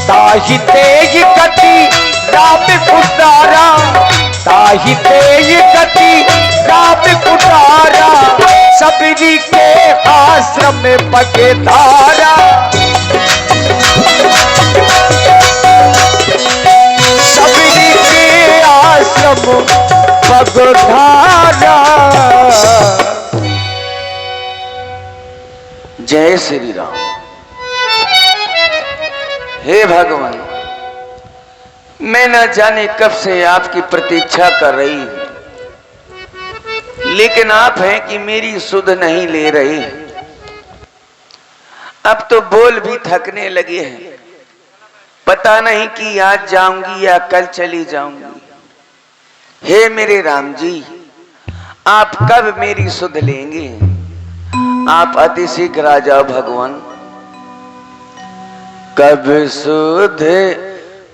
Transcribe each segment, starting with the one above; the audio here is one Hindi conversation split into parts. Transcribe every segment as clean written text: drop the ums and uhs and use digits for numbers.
ताहि तेज गति राम कुटारा, ताहि तेज गति राम कुटारा, सबरी के आश्रम में बगे धारा, सबरी के आश्रम बग धारा। जय श्री राम। हे भगवान, मैं न जाने कब से आपकी प्रतीक्षा कर रही हूं, लेकिन आप हैं कि मेरी सुध नहीं ले रहे। अब तो बोल भी थकने लगे हैं, पता नहीं कि आज जाऊंगी या कल चली जाऊंगी। हे मेरे राम जी, आप कब मेरी सुध लेंगे? आप अति शीघ्र आ जाओ भगवान। कब सुध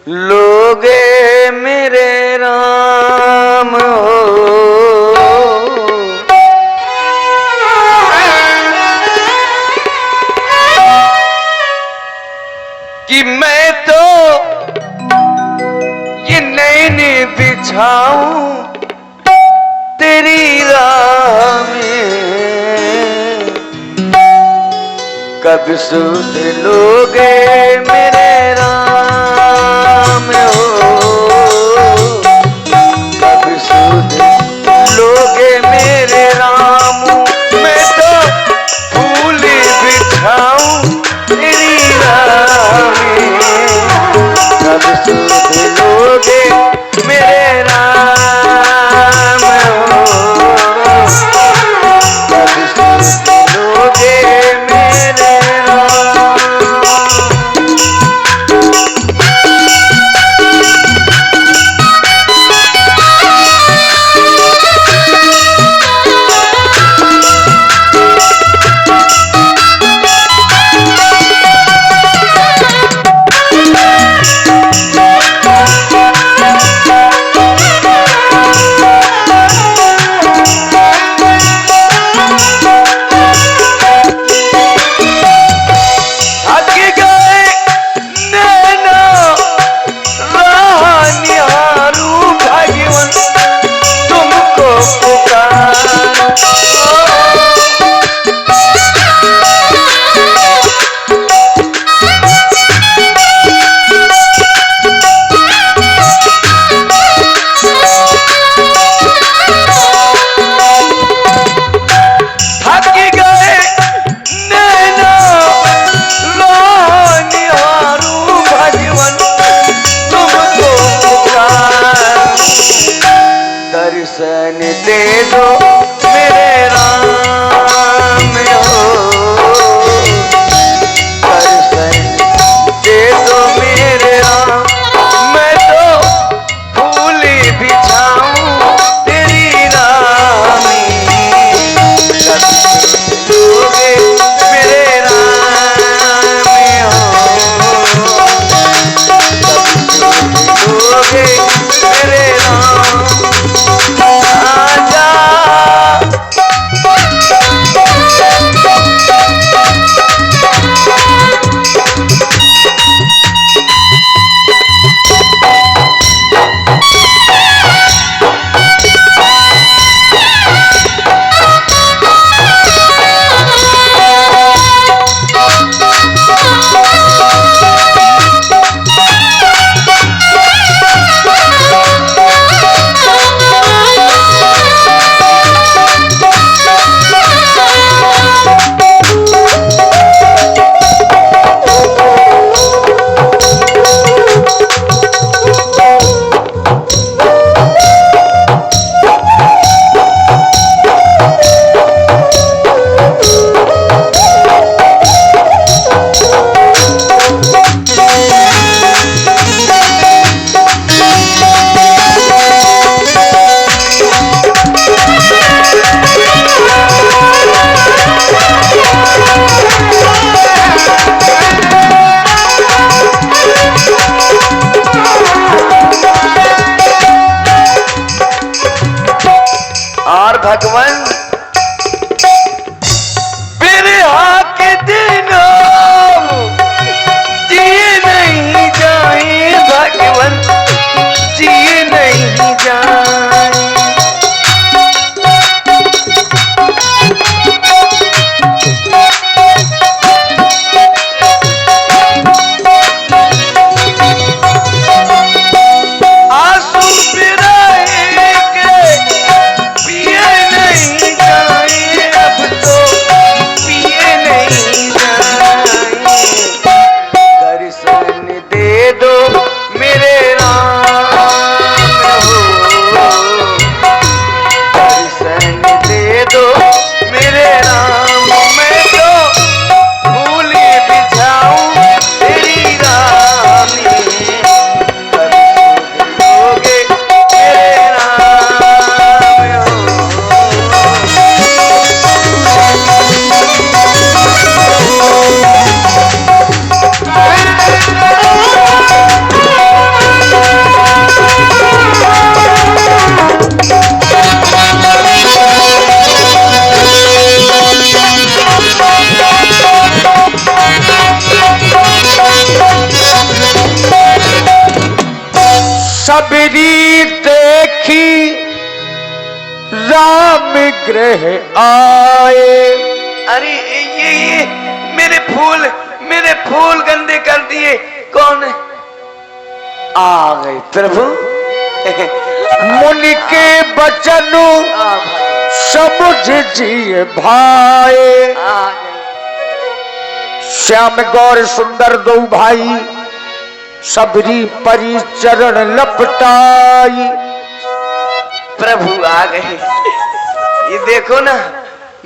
लोगे मेरे राम हो, कि मैं तो ये नैन बिछाऊं तेरी राह में। कब सुध लोगे मेरे राम हो, कब सुध लोगे मेरे राम। मैं तो फूल बिछाऊं तेरी राह में। कब सुध लोगे मेरे राम हो, कब सुध लोगे मेरे दर्शन दे दो मेरे राम हो, दर्शन दे दो मेरे राम। मैं तो फूल बिछाऊं तेरी राह में। कब लोगे मेरे राम हो, कब लोगे मेरे राम। आजा सबरी देखी राम गृह आए। अरे ये मेरे फूल गंदे कर दिए। कौन है? आ गए प्रभु। मुनि के बचन समझ जिए भाई। श्याम गौर सुंदर दो भाई सबरी परी चरण लपटाई। प्रभु आ गए। ये देखो ना,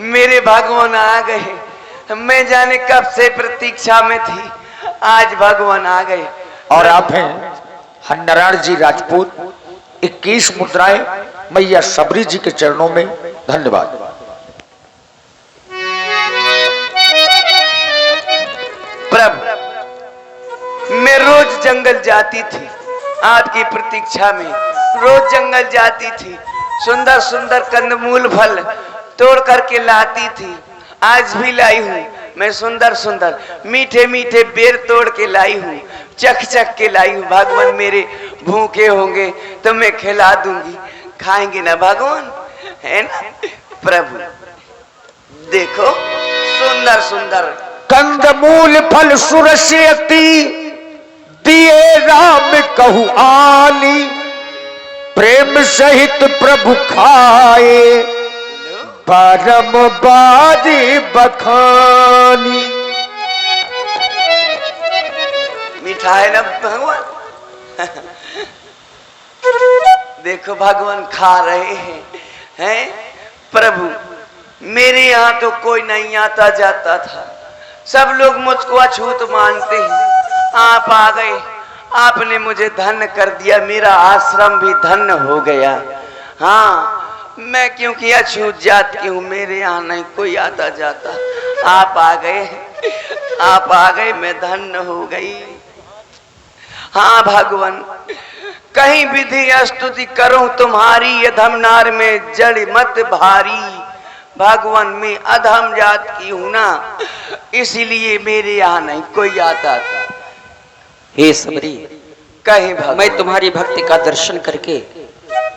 मेरे भगवान आ गए। मैं जाने कब से प्रतीक्षा में थी, आज भगवान आ गए। और आप हैं नारायण जी राजपूत। 21 मुद्राएं मैया सबरी जी के चरणों में। धन्यवाद। प्रभु, मैं रोज जंगल जाती थी आपकी प्रतीक्षा में। रोज जंगल जाती थी, सुंदर सुंदर कंदमूल फल तोड़ करके लाती थी। आज भी लाई हूँ मैं सुंदर सुंदर मीठे मीठे बेर तोड़ के लाई हूँ, चख चख के लाई हूँ। भगवान मेरे भूखे होंगे तो मैं खिला दूंगी, खाएंगे ना भगवान, है ना? प्रभु देखो, सुंदर सुंदर कंदमूल फल सुरस्यति दिए राम कहु आली। प्रेम सहित प्रभु खाए परम बाजी बखानी। मीठा है ना भगवान? देखो भगवान खा रहे हैं प्रभु, मेरे यहाँ तो कोई नहीं आता जाता था, सब लोग मुझको अछूत मानते हैं। आप आ गए, आपने मुझे धन्य कर दिया, मेरा आश्रम भी धन्य हो गया। हाँ, मैं क्योंकि अछूत जात की हूँ, मेरे यहाँ नहीं कोई आता जाता। आप आ गए, आप आ गए, मैं धन्य हो गई। हाँ भगवान, कहीं विधि स्तुति करूं तुम्हारी, अधम नार में जड़ मत भारी। भगवान मैं अधम जात की हूं ना, इसीलिए मेरे यहाँ नहीं कोई आता था। हे सबरी, कहीं भगवान, मैं तुम्हारी भक्ति का दर्शन करके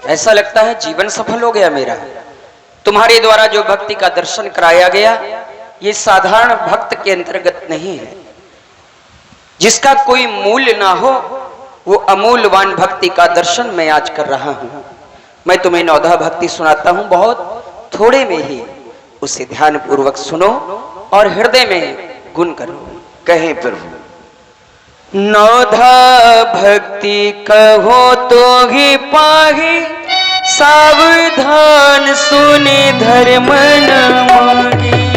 ऐसा लगता है जीवन सफल हो गया मेरा। तुम्हारे द्वारा जो भक्ति का दर्शन कराया गया, ये साधारण भक्त के अंतर्गत नहीं है। जिसका कोई मूल्य ना हो, वो अमूल्यवान भक्ति का दर्शन मैं आज कर रहा हूं। मैं तुम्हें नौधा भक्ति सुनाता हूं, बहुत थोड़े में ही, उसे ध्यान पूर्वक सुनो और हृदय में गुण करो। कहीं प्रभु। नौधा भक्ति कहो तो ही पाही, सावधान सुने धर्म न मांगी।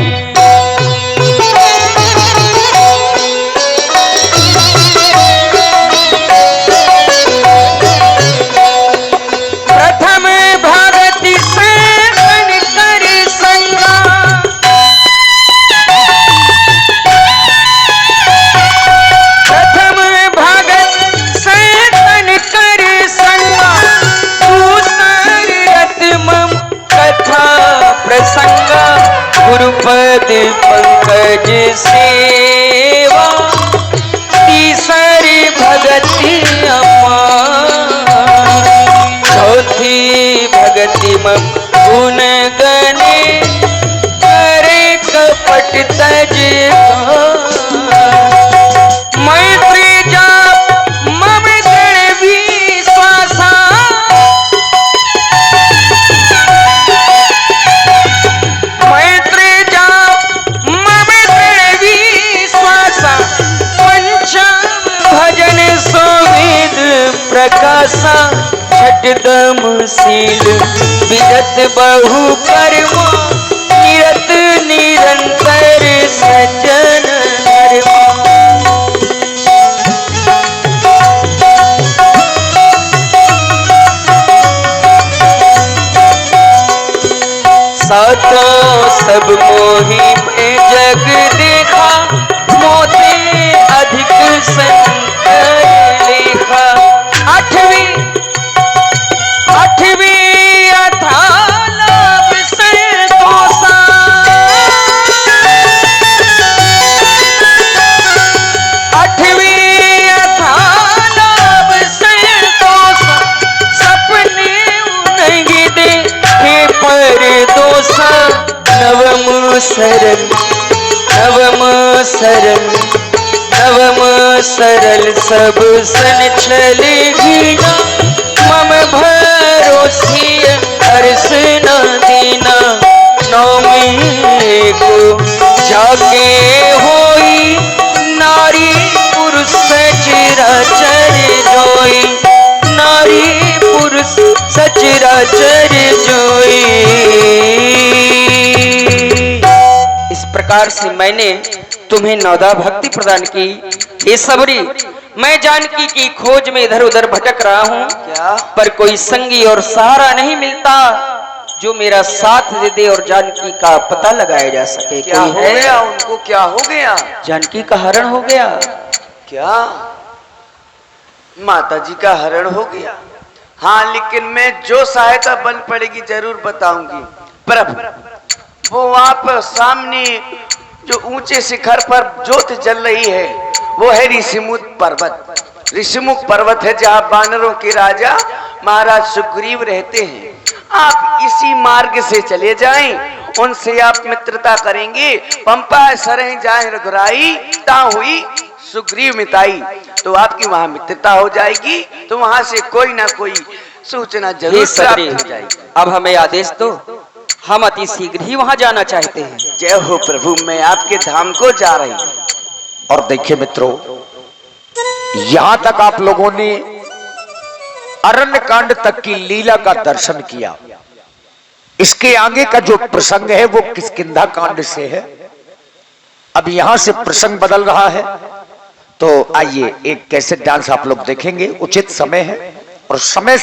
प्रथम भगति सेवन कर संगा, प्रथम भगत सेवन कर संगा, दूसर रत्मम कथा प्रसंगा। गुरुपद पंकज सेवा, तीसरी भगति अपार। चौथी भगति मम गुण गणे, करे कपट तज मैत्री जाप मम गण विश्वासा। मैत्री जाप मम गण विश्वासा, पंचम भजन सोविद प्रकाशा। छठदम शील विदत बहु कर्म, निरत निरंतर सज्जन धर्म। सातों सब मोही में जग देखा, मोते अधिक संग सरल नवम सरल नवम सरल सब सन छल घीना मम भरोसी हर्ष न दीना नौमी को जाके होई नारी पुरुष सचराचर जोई नारी पुरुष सचराचर जोई। इस प्रकार से मैंने तुम्हें नवदा भक्ति प्रदान की। ये सबरी मैं जानकी की खोज में इधर उधर भटक रहा हूँ, क्या पर कोई संगी और सहारा नहीं मिलता जो मेरा साथ दे दे और जानकी का पता लगाया जा सके। क्या हो गया उनको? क्या हो गया? जानकी का हरण हो गया। क्या माता जी का हरण हो गया? हाँ, लेकिन मैं जो सहायता बन पड़ेगी जरूर बताऊंगी। पर वो आप सामने जो ऊंचे शिखर पर ज्योत जल रही है वो है ऋषिमुख पर्वत। ऋषिमुख पर्वत है जहाँ बानरों के राजा महाराज सुग्रीव रहते हैं। आप इसी मार्ग से चले जाएं, उनसे आप मित्रता करेंगे। पंपा सरह जाए रघुराई ता हुई सुग्रीव मिताई, तो आपकी वहां मित्रता हो जाएगी, तो वहां से कोई ना कोई सूचना जरूर प्राप्त हो जाएगी। अब हमें आदेश दो, हम अति शीघ्र ही वहां जाना चाहते हैं। जय हो प्रभु, मैं आपके धाम को जा रही हूँ। और देखिए मित्रों, यहां तक आप लोगों ने अरण्य कांड तक की लीला का दर्शन किया। इसके आगे का जो प्रसंग है वो किष्किंधा कांड से है। अब यहां से प्रसंग बदल रहा है, तो आइए एक कैसेट डांस आप लोग देखेंगे। उचित समय है और समय